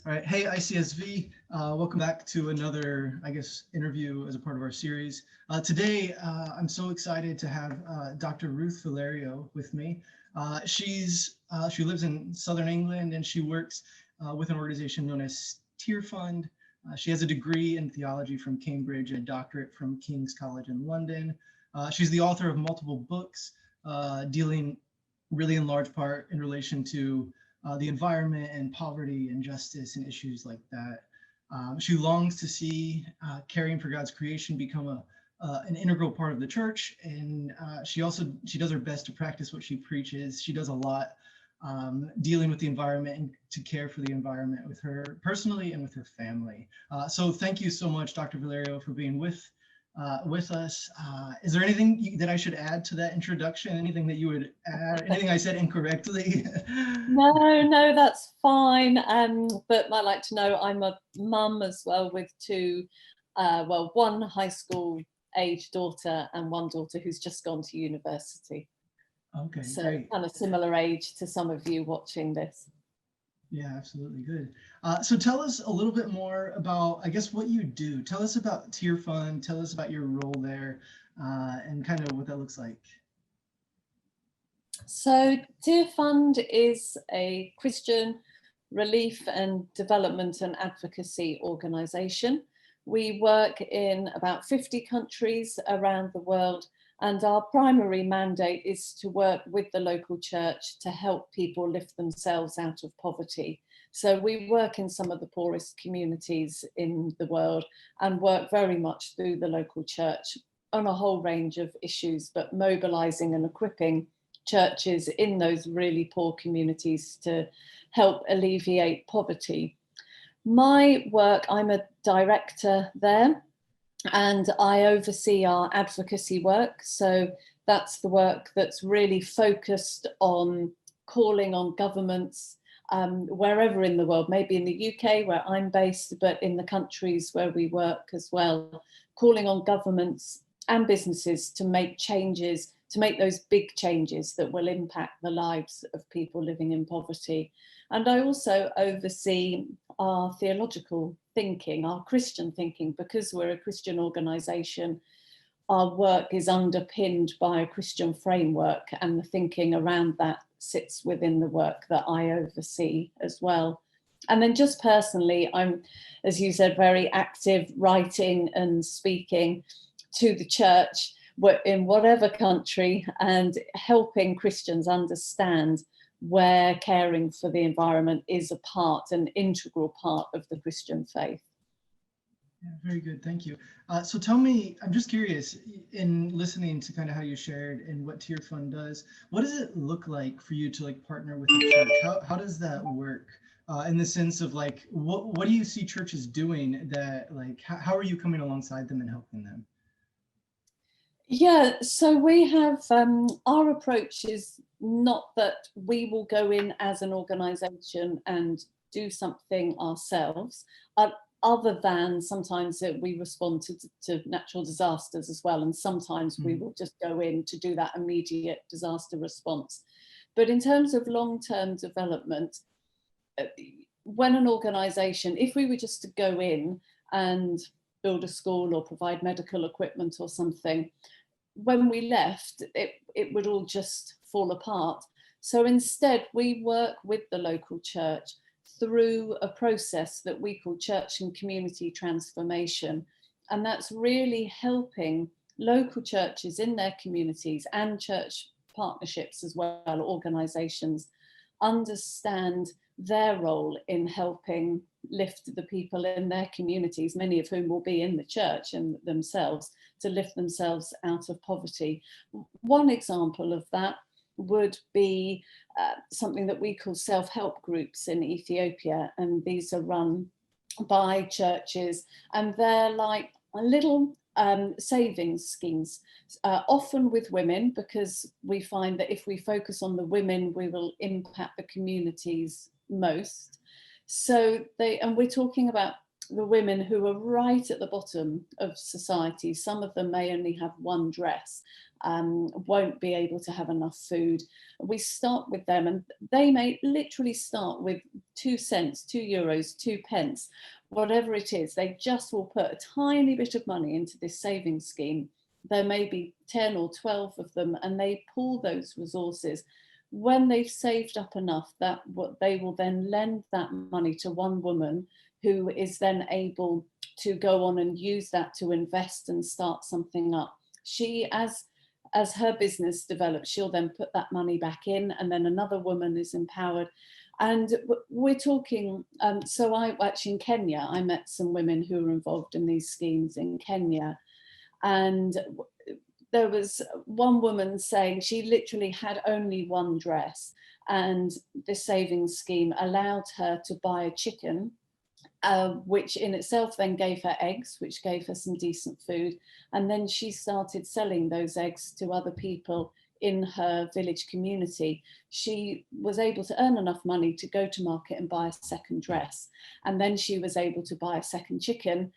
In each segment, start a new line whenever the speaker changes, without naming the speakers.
All right. Hey, ICSV. Welcome back to another, I guess, interview as a part of our series. Today, I'm so excited to have Dr. Ruth Valerio with me. She lives in Southern England and she works with an organization known as Tear Fund. She has a degree in theology from Cambridge and a doctorate from King's College in London. She's the author of multiple books dealing really in large part in relation to the environment and poverty and justice and issues like that. She longs to see caring for God's creation become an integral part of the church, and she does her best to practice what she preaches. She does a lot dealing with the environment and to care for the environment with her personally and with her family. So thank you so much, Dr. Valerio, for being with us. Is there anything that I should add to that introduction? Anything that you would add? Anything I said incorrectly?
No, that's fine. But I'd like to know I'm a mum as well with two, one high school age daughter and one daughter who's just gone to university.
Okay,
So
great.
kind of similar age to some of you watching this.
Yeah, absolutely. Good. So tell us a little bit more about, I guess, what you do. Tell us about Tear Fund. Tell us about your role there and kind of what that looks like.
So Tear Fund is a Christian relief and development and advocacy organisation. We work in about 50 countries around the world, and our primary mandate is to work with the local church to help people lift themselves out of poverty. So we work in some of the poorest communities in the world and work very much through the local church on a whole range of issues, but mobilising and equipping churches in those really poor communities to help alleviate poverty. My work, I'm a director there, and I oversee our advocacy work. So that's the work that's really focused on calling on governments wherever in the world, maybe in the UK where I'm based, but in the countries where we work as well, calling on governments and businesses to make changes, to make those big changes that will impact the lives of people living in poverty. And I also oversee our theological thinking, our Christian thinking, because we're a Christian organisation. Our work is underpinned by a Christian framework, and the thinking around that sits within the work that I oversee as well. And then just personally, I'm, as you said, very active writing and speaking to the church in whatever country and helping Christians understand where caring for the environment is an integral part of the Christian faith.
Yeah, very good. Thank you. So tell me, I'm just curious, in listening to kind of how you shared and what Tear Fund does, what does it look like for you to like partner with the church? How does that work? In the sense of like, what do you see churches doing that like, how are you coming alongside them and helping them?
Yeah, so we have, our approach is not that we will go in as an organisation and do something ourselves, other than sometimes that we respond to natural disasters as well, and sometimes we will just go in to do that immediate disaster response. But in terms of long-term development, when an organisation, if we were just to go in and build a school or provide medical equipment or something, when we left, it would all just fall apart. So instead, we work with the local church through a process that we call church and community transformation. And that's really helping local churches in their communities and church partnerships as well, organisations, understand their role in helping lift the people in their communities, many of whom will be in the church and themselves, to lift themselves out of poverty. One example of that would be something that we call self-help groups in Ethiopia, and these are run by churches, and they're like a little savings schemes, often with women, because we find that if we focus on the women, we will impact the communities most. So and we're talking about the women who are right at the bottom of society. Some of them may only have one dress, won't be able to have enough food. We start with them, and they may literally start with 2 cents, 2 euros, 2 pence, whatever it is. They just will put a tiny bit of money into this savings scheme. There may be 10 or 12 of them, and they pool those resources. When they've saved up enough, that what they will then lend that money to one woman, who is then able to go on and use that to invest and start something up. She, as her business develops, she'll then put that money back in, and then another woman is empowered. And we're talking, so I actually in Kenya, I met some women who were involved in these schemes in Kenya. And there was one woman saying she literally had only one dress, and the savings scheme allowed her to buy a chicken, which in itself then gave her eggs, which gave her some decent food. And then she started selling those eggs to other people in her village community. She was able to earn enough money to go to market and buy a second dress. And then she was able to buy a second chicken,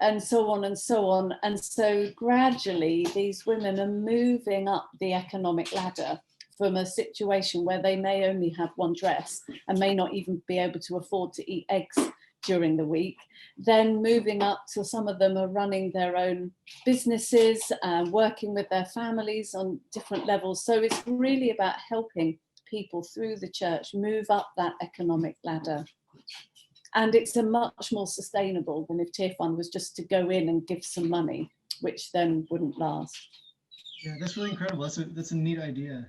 and so on and so on. And so gradually these women are moving up the economic ladder from a situation where they may only have one dress and may not even be able to afford to eat eggs during the week, then moving up to some of them are running their own businesses and working with their families on different levels. So it's really about helping people through the church move up that economic ladder. And it's a much more sustainable than if Tier Fund was just to go in and give some money, which then wouldn't last.
Yeah, that's really incredible. That's a neat idea.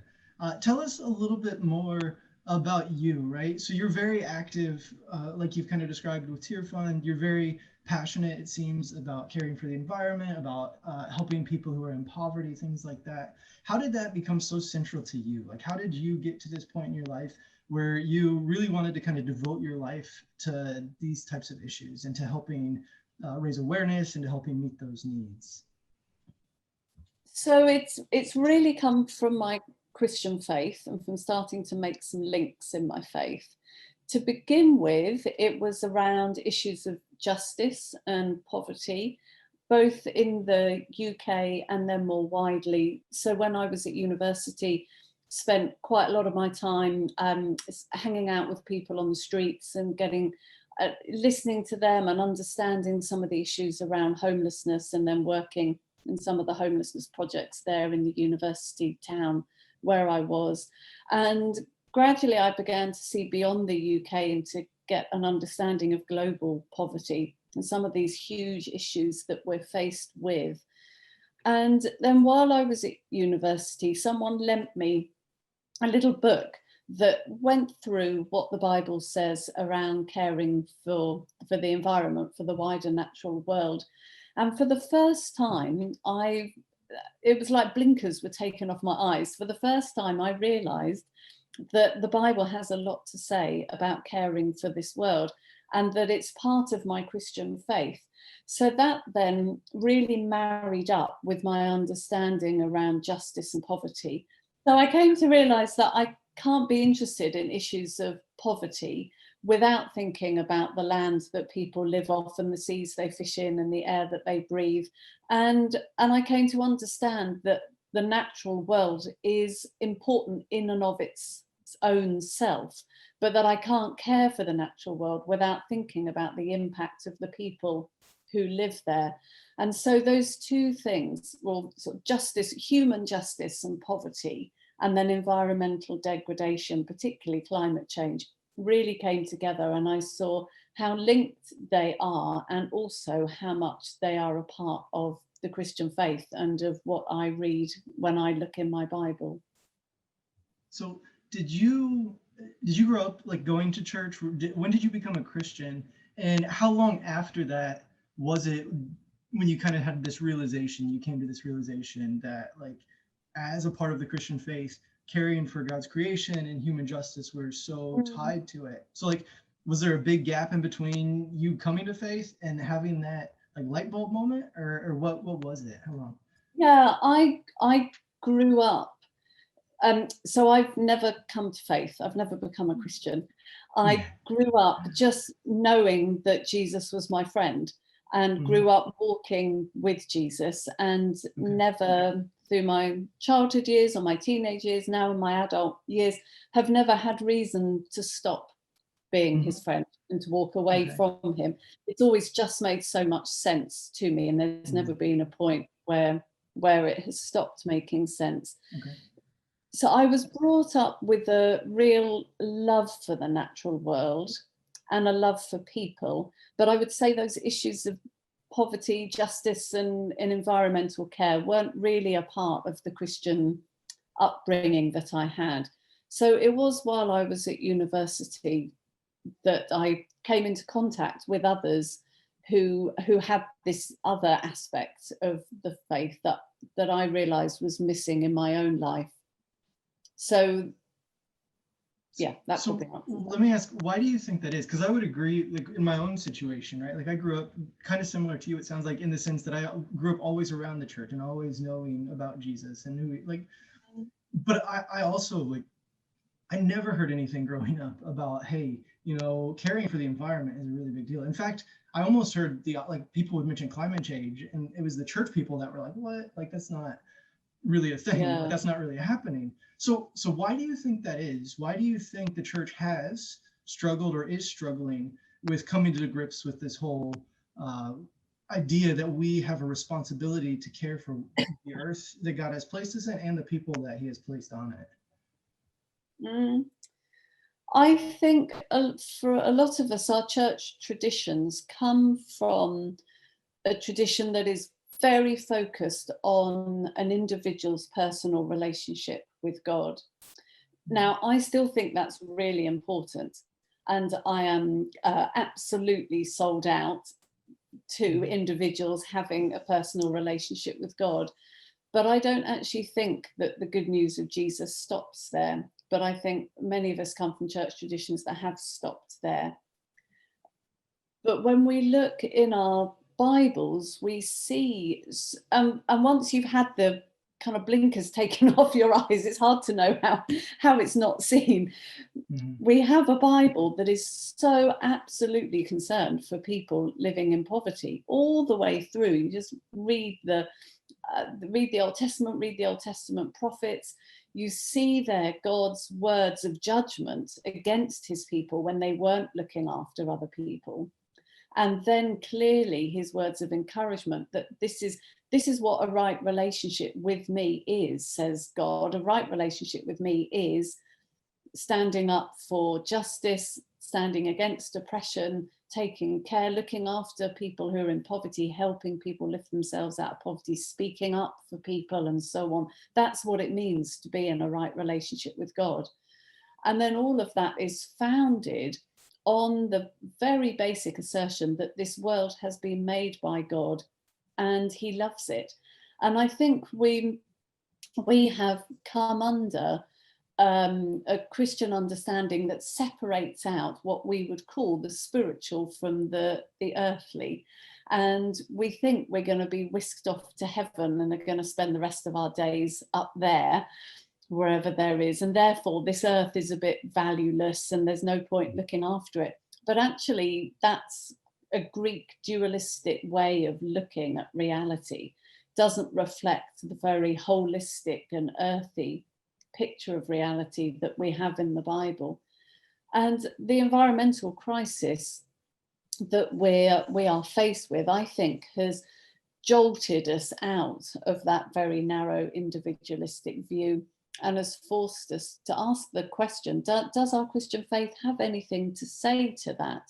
Tell us a little bit more about you, right? So you're very active, like you've kind of described with Tier Fund. You're very passionate, it seems, about caring for the environment, about helping people who are in poverty, things like that. How did that become so central to you? Like, how did you get to this point in your life where you really wanted to kind of devote your life to these types of issues and to helping raise awareness and to helping meet those needs?
So it's really come from my Christian faith and from starting to make some links in my faith. To begin with, it was around issues of justice and poverty, both in the UK and then more widely. So when I was at university, spent quite a lot of my time hanging out with people on the streets and listening to them and understanding some of the issues around homelessness, and then working in some of the homelessness projects there in the university town where I was. And gradually I began to see beyond the UK and to get an understanding of global poverty and some of these huge issues that we're faced with. And then while I was at university, someone lent me a little book that went through what the Bible says around caring for the environment, for the wider natural world. And for the first time, it was like blinkers were taken off my eyes. For the first time, I realized that the Bible has a lot to say about caring for this world, and that it's part of my Christian faith. So that then really married up with my understanding around justice and poverty. So I came to realize that I can't be interested in issues of poverty without thinking about the land that people live off and the seas they fish in and the air that they breathe. And I came to understand that the natural world is important in and of its own self, but that I can't care for the natural world without thinking about the impact of the people who live there. And so those two things, well, sort of justice, human justice and poverty, and then environmental degradation, particularly climate change, really came together, and I saw how linked they are and also how much they are a part of the Christian faith and of what I read when I look in my Bible.
So did you grow up like going to church? When did you become a Christian, and how long after that was it when you kind of had this realization, you came to this realization that, like, as a part of the Christian faith, caring for God's creation and human justice were so tied to it? So, like, was there a big gap in between you coming to faith and having that like light bulb moment, or what was it? How long?
Yeah, I grew up. So I've never come to faith. I've never become a Christian. I grew up just knowing that Jesus was my friend. and grew up walking with Jesus, and never through my childhood years or my teenage years, now in my adult years, have never had reason to stop being his friend and to walk away from him. It's always just made so much sense to me, and there's never been a point where it has stopped making sense. So I was brought up with a real love for the natural world and a love for people, but I would say those issues of poverty, justice and environmental care weren't really a part of the Christian upbringing that I had. So it was while I was at university that I came into contact with others who had this other aspect of the faith that I realized was missing in my own life. So yeah, that's
so let me ask, why do you think that is? Because I would agree, like in my own situation, right? Like I grew up kind of similar to you, it sounds like, in the sense that I grew up always around the church and always knowing about Jesus and who, like, but I also, like, I never heard anything growing up about, hey, you know, caring for the environment is a really big deal. In fact, I almost heard like people would mention climate change, and it was the church people that were like, what? Like, that's not really a thing. Like, that's not really happening. So why do you think that is? Why do you think the church has struggled or is struggling with coming to grips with this whole idea that we have a responsibility to care for the earth that God has placed us in and the people that he has placed on it?
I think for a lot of us, our church traditions come from a tradition that is very focused on an individual's personal relationship with God. Now, I still think that's really important, and I am absolutely sold out to individuals having a personal relationship with God. But I don't actually think that the good news of Jesus stops there. But I think many of us come from church traditions that have stopped there. But when we look in our Bibles, we see, and once you've had the kind of blinkers taken off your eyes, it's hard to know how it's not seen. We have a Bible that is so absolutely concerned for people living in poverty all the way through. You just read the Old Testament, read the Old Testament prophets. You see there God's words of judgment against his people when they weren't looking after other people. And then clearly his words of encouragement that this is what a right relationship with me is, says God. A right relationship with me is standing up for justice, standing against oppression, taking care, looking after people who are in poverty, helping people lift themselves out of poverty, speaking up for people and so on. That's what it means to be in a right relationship with God. And then all of that is founded on the very basic assertion that this world has been made by God and he loves it. And I think we have come under a Christian understanding that separates out what we would call the spiritual from the earthly. And we think we're going to be whisked off to heaven and are going to spend the rest of our days up there, wherever there is. And therefore this earth is a bit valueless and there's no point looking after it. But actually that's a Greek dualistic way of looking at reality. Doesn't reflect the very holistic and earthy picture of reality that we have in the Bible. And the environmental crisis that we are faced with, I think, has jolted us out of that very narrow individualistic view and has forced us to ask the question, does our Christian faith have anything to say to that?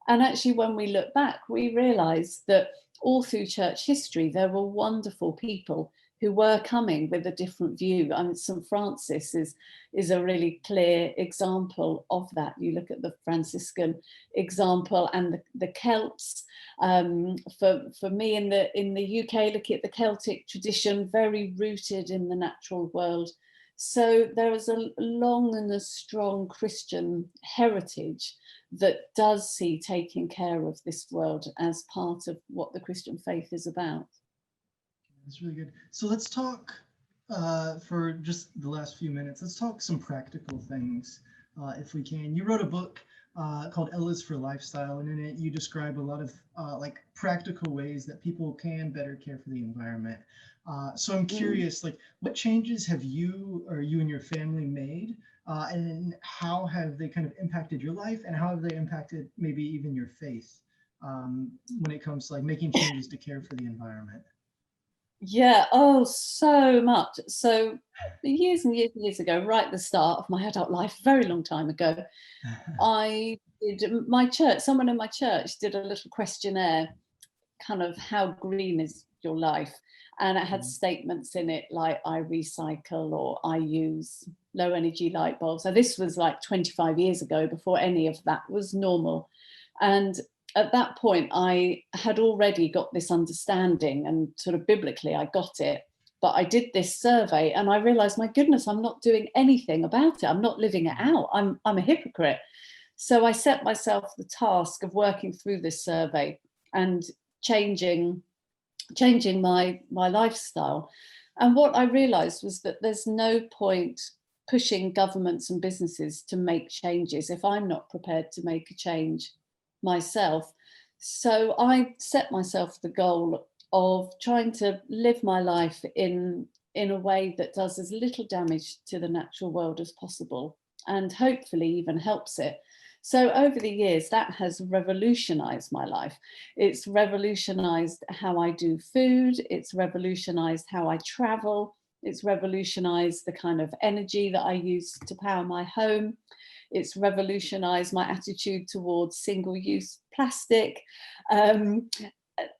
And actually, when we look back, we realise that all through church history, there were wonderful people who were coming with a different view. I mean, St. Francis is a really clear example of that. You look at the Franciscan example and the Celts. For me in the UK, looking at the Celtic tradition, very rooted in the natural world. So there is a long and a strong Christian heritage that does see taking care of this world as part of what the Christian faith is about.
That's really good. So let's talk for just the last few minutes. Let's talk some practical things, if we can. You wrote a book called Ella's for Lifestyle, and in it you describe a lot of like practical ways that people can better care for the environment. So I'm
Mm.
curious, like, what changes have you or you and your family made, and how have they kind of impacted your life, and how have they impacted maybe even your faith, when it comes to like making changes to care for the environment?
Yeah, oh, so much. So years and years and years ago, right at the start of my adult life, a very long time ago, I did my church, someone in my church did a little questionnaire, kind of how green is your life? And it had statements in it like I recycle or I use low energy light bulbs. So this was like 25 years ago, before any of that was normal. And at that point, I had already got this understanding, and sort of biblically, I got it. But I did this survey and I realized, my goodness, I'm not doing anything about it. I'm not living it out. I'm a hypocrite. So I set myself the task of working through this survey and changing my lifestyle. And what I realized was that there's no point pushing governments and businesses to make changes if I'm not prepared to make a change myself. So I set myself the goal of trying to live my life in a way that does as little damage to the natural world as possible, and hopefully even helps it. So over the years, that has revolutionized my life. It's revolutionized how I do food. It's revolutionized how I travel. It's revolutionized the kind of energy that I use to power my home. It's revolutionized my attitude towards single use plastic. Um,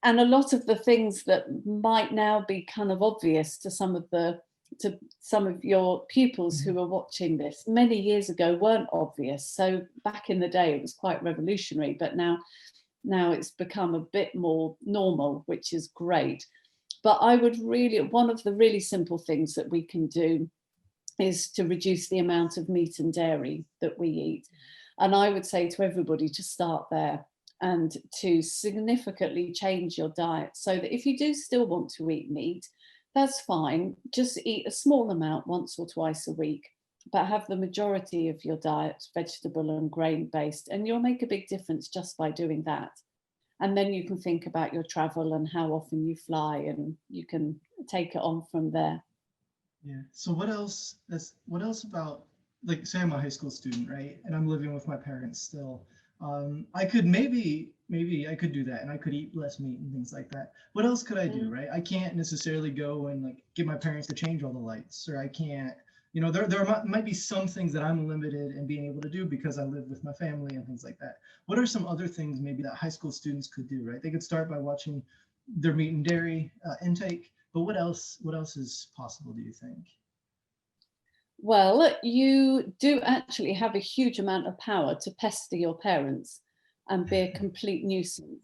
and a lot of the things that might now be kind of obvious to some of your pupils who are watching this many years ago weren't obvious. So back in the day it was quite revolutionary, but now it's become a bit more normal, which is great. But I would really, one of the really simple things that we can do is to reduce the amount of meat and dairy that we eat. And I would say to everybody to start there and to significantly change your diet, so that if you do still want to eat meat, that's fine. Just eat a small amount once or twice a week, but have the majority of your diet vegetable and grain based. And you'll make a big difference just by doing that. And then you can think about your travel and how often you fly, and you can take it on from there.
Yeah. So what else about, like, say I'm a high school student, right? And I'm living with my parents still. I could maybe I could do that, and I could eat less meat and things like that. What else could I do,
Mm.
right? I can't necessarily go and like get my parents to change all the lights, or I can't, there might be some things that I'm limited in being able to do because I live with my family and things like that. What are some other things maybe that high school students could do, right? They could start by watching their meat and dairy intake, but what else is possible, do you think?
Well, you do actually have a huge amount of power to pester your parents and be a complete nuisance,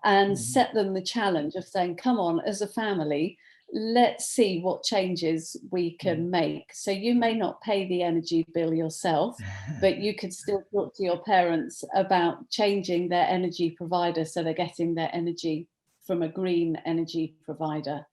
and
Mhm.
set them the challenge of saying, come on, as a family, let's see what changes we
Yeah.
can make. So you may not pay the energy bill yourself, but you could still talk to your parents about changing their energy provider so they're getting their energy from a green energy provider.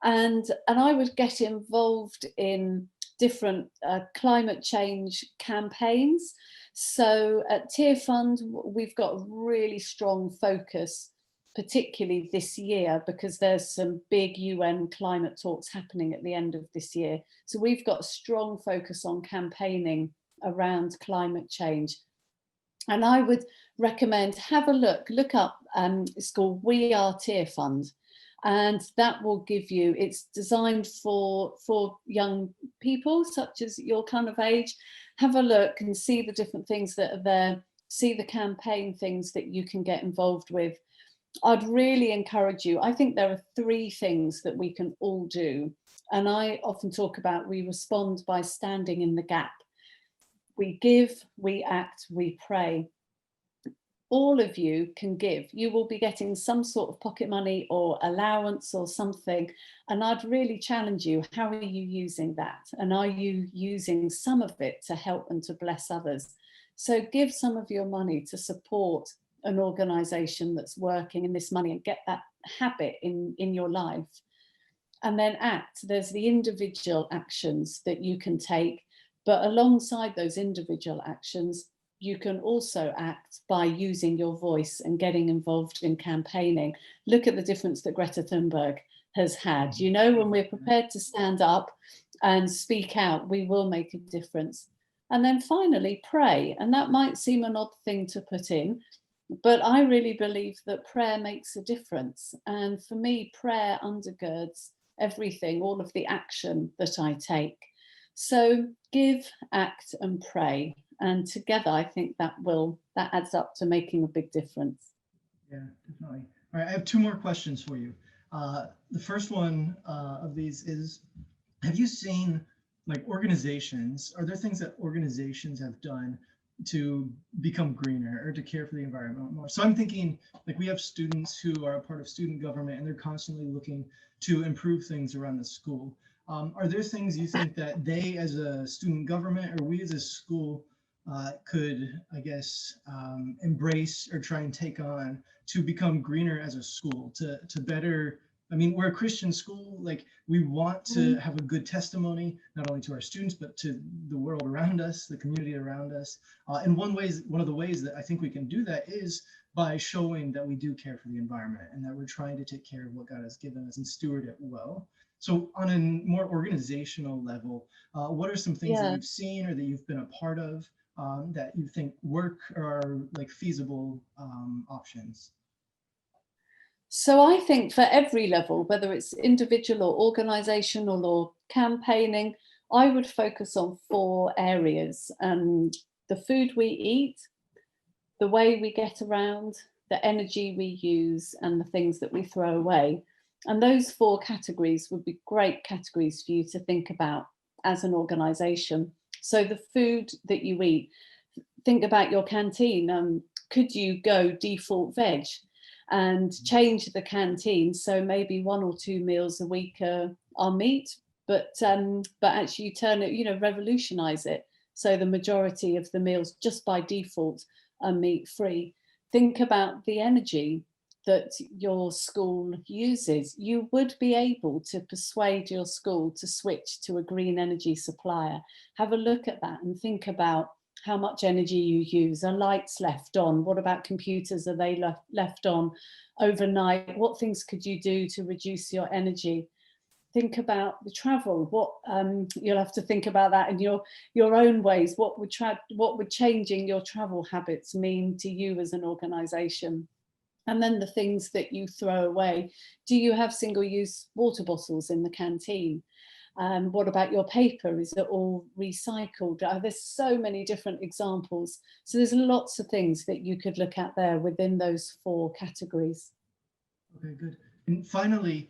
And I would get involved in different climate change campaigns. So at Tier Fund, we've got a really strong focus, particularly this year, because there's some big UN climate talks happening at the end of this year. So we've got a strong focus on campaigning around climate change. And I would recommend have a look up. It's called We Are Tier Fund, and that will give you. It's designed for young people such as your kind of age. Have a look and see the different things that are there. See the campaign things that you can get involved with. I'd really encourage you. I think there are three things that we can all do, and I often talk about we respond by standing in the gap. We give, we act, we pray. All of you can give. You will be getting some sort of pocket money or allowance or something. And I'd really challenge you, how are you using that? And are you using some of it to help and to bless others? So give some of your money to support an organization that's working in this money, and get that habit in your life. And then act. There's the individual actions that you can take, but alongside those individual actions, you can also act by using your voice and getting involved in campaigning. Look at the difference that Greta Thunberg has had. You know, when we're prepared to stand up and speak out, we will make a difference. And then finally, pray. And that might seem an odd thing to put in, but I really believe that prayer makes a difference. And for me, prayer undergirds everything, all of the action that I take. So give, act, and pray. And together, I think that adds up to making a big difference.
Yeah, definitely. All right, I have two more questions for you. The first one of these is, have you seen like organizations, are there things that organizations have done to become greener or to care for the environment more? So I'm thinking like we have students who are a part of student government and they're constantly looking to improve things around the school. Are there things you think that they as a student government or we as a school could, I guess, embrace or try and take on to become greener as a school, to better, I mean, we're a Christian school, like we want to have a good testimony, not only to our students, but to the world around us, the community around us. And one of the ways that I think we can do that is by showing that we do care for the environment and that we're trying to take care of what God has given us and steward it well. So on a more organizational level, what are some things that you've seen or that you've been a part of that you think work or are like feasible options?
So I think for every level, whether it's individual or organizational or campaigning, I would focus on 4 areas. The food we eat, the way we get around, the energy we use, and the things that we throw away. And those 4 categories would be great categories for you to think about as an organization. So the food that you eat, think about your canteen. Could you go default veg and change the canteen? So maybe 1 or 2 meals a week are meat, but actually you turn it, revolutionize it. So the majority of the meals just by default are meat free. Think about the energy that your school uses. You would be able to persuade your school to switch to a green energy supplier. Have a look at that and think about how much energy you use. Are lights left on? What about computers? Are they left on overnight? What things could you do to reduce your energy? Think about the travel. You'll have to think about that in your own ways. What would changing your travel habits mean to you as an organization? And then the things that you throw away. Do you have single-use water bottles in the canteen? What about your paper? Is it all recycled? There's so many different examples. So there's lots of things that you could look at there within those 4 categories.
Okay, good. And finally,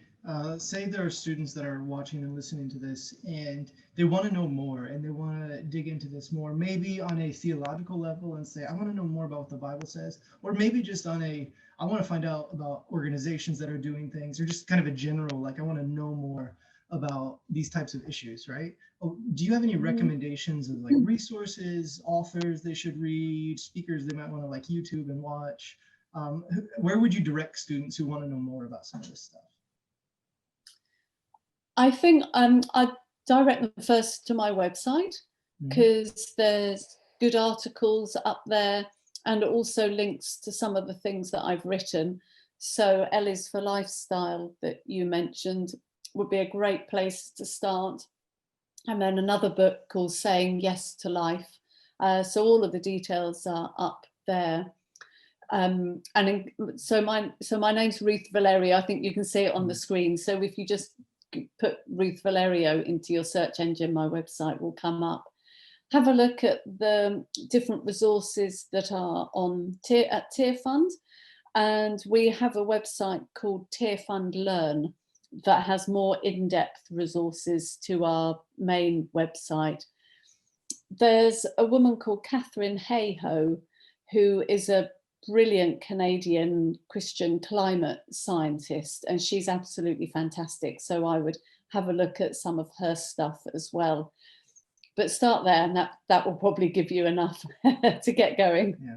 say there are students that are watching and listening to this and they want to know more and they want to dig into this more, maybe on a theological level and say, I want to know more about what the Bible says, or maybe just on I want to find out about organizations that are doing things, or just kind of a general, like I want to know more about these types of issues, right? Do you have any recommendations of like resources, authors they should read, speakers they might want to like YouTube and watch? Where would you direct students who want to know more about some of this stuff?
I think I'd direct them first to my website, because there's good articles up there and also links to some of the things that I've written. So Ellie's for Lifestyle that you mentioned would be a great place to start. And then another book called Saying Yes to Life. So all of the details are up there. So my name's Ruth Valerio. I think you can see it on the screen. So if you just put Ruth Valerio into your search engine, my website will come up. Have a look at the different resources that are on Tier Fund. And we have a website called Tier Fund Learn that has more in-depth resources to our main website. There's a woman called Catherine Hayhoe, who is a brilliant Canadian Christian climate scientist, and she's absolutely fantastic. So I would have a look at some of her stuff as well. But start there, and that will probably give you enough to get going.
Yeah,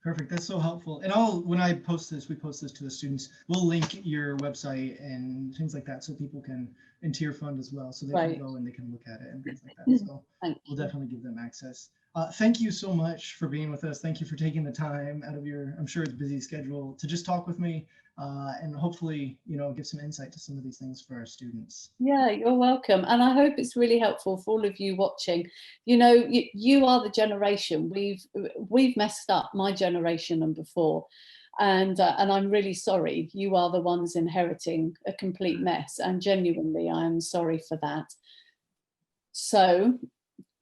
perfect. That's so helpful. And when we post this to the students, we'll link your website and things like that so people can into your fund as well, so they
Right.
can go and they can look at it and things like that. So
Thank
we'll
you.
definitely give them access. Thank you so much for being with us. Thank you for taking the time out of your, I'm sure it's busy schedule, to just talk with me and hopefully, give some insight to some of these things for our students.
Yeah, you're welcome. And I hope it's really helpful for all of you watching. You are the generation, we've messed up, my generation and before. And I'm really sorry. You are the ones inheriting a complete mess. And genuinely, I am sorry for that. So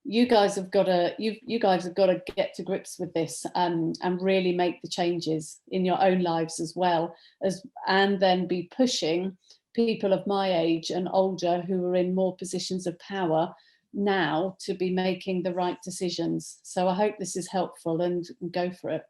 you guys have got to get to grips with this and really make the changes in your own lives as well and then be pushing people of my age and older who are in more positions of power now to be making the right decisions. So I hope this is helpful, and go for it.